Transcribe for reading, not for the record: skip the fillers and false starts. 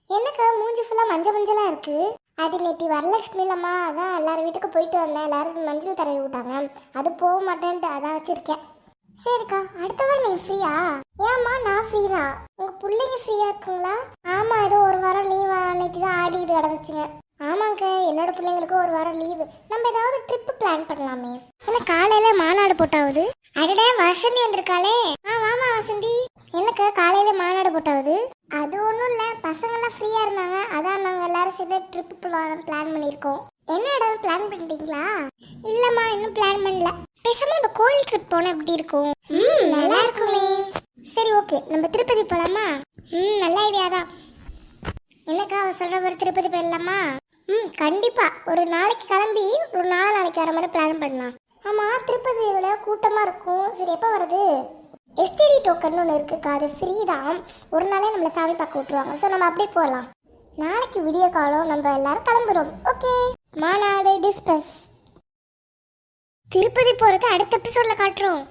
என்னக்கா மூஞ்சி ஃபுல்லா மஞ்சளா இருக்கு? அது நேற்று வரலட்சுமி இல்லம்மா, அதான் எல்லாரும் வீட்டுக்கு போயிட்டு வந்தேன், எல்லாரும் மஞ்சள் தடவி விட்டாங்க. அது போக மாட்டேன்ட்டு அதான் வச்சிருக்கேன். சரிக்கா, அடுத்த வாரம் நீங்க ஃப்ரீயா? ஏம்மா நான் ஃப்ரீ தான். உங்க பிள்ளைங்க ஃப்ரீயா இருக்குங்களா? ஆமா, ஏதோ ஒரு வாரம் லீவா நேற்று தான் ஆடிட்டு கிடந்துச்சுங்க. ஆமாங்க, என்னோட பிள்ளைங்களுக்கு ஒரு வாரம் லீவு. நம்ம ஏதாவது ட்ரிப் பிளான் பண்ணலாமே. என்ன காலையில மாநாடு போட்டாவது? அடடே, வசந்தி வந்திருக்காளே. வாமா வசந்தி. எனக்கு காலையில மாநாடு போட்டாவது? அது ஒன்றும் இல்லை, பசங்கள்லாம் ஃப்ரீயா இருந்தாங்க, அதான் நாங்கள் எல்லாரும் சேர்ந்து ட்ரிப் பிளான் பண்ணியிருக்கோம். என்ன இடம் பிளான் பண்ணிட்டீங்களா? இல்லம்மா, இன்னும் பிளான் பண்ணல. பேசாம அந்த கோயில் ட்ரிப் போனா எப்படி இருக்கும்? நல்லா இருக்குமே. சரி, ஓகே, நம்ம திருப்பதி போலாமா? நல்ல ஐடியா தான். என்னக்கா அவ சொல்ற மாதிரி திருப்பதி போயிடலாமா? கண்டிப்பா. ஒரு நாளைக்கு கிளம்பி ஒரு நாளைக்கு வர மாதிரி பிளான் பண்ணலாம். ஆமா, திருப்பதியில கூட்டமா இருக்கும். சரி, எப்போ வருது? எஸ்டிடி டோக்கன் ஒன்று இருக்குக்கா, அது ஃப்ரீ தான். ஒரு நாளே நம்மளை சாமி பார்க்க விட்டுருவாங்க. ஸோ நம்ம அப்படியே போகலாம். நாளைக்கு விடிய காலம் நம்ம எல்லாரும் கிளம்புறோம். ஓகே, மாநாடு டிஸ்பஸ். திருப்பதி போறது அடுத்த எபிசோட்ல காட்டுறோம்.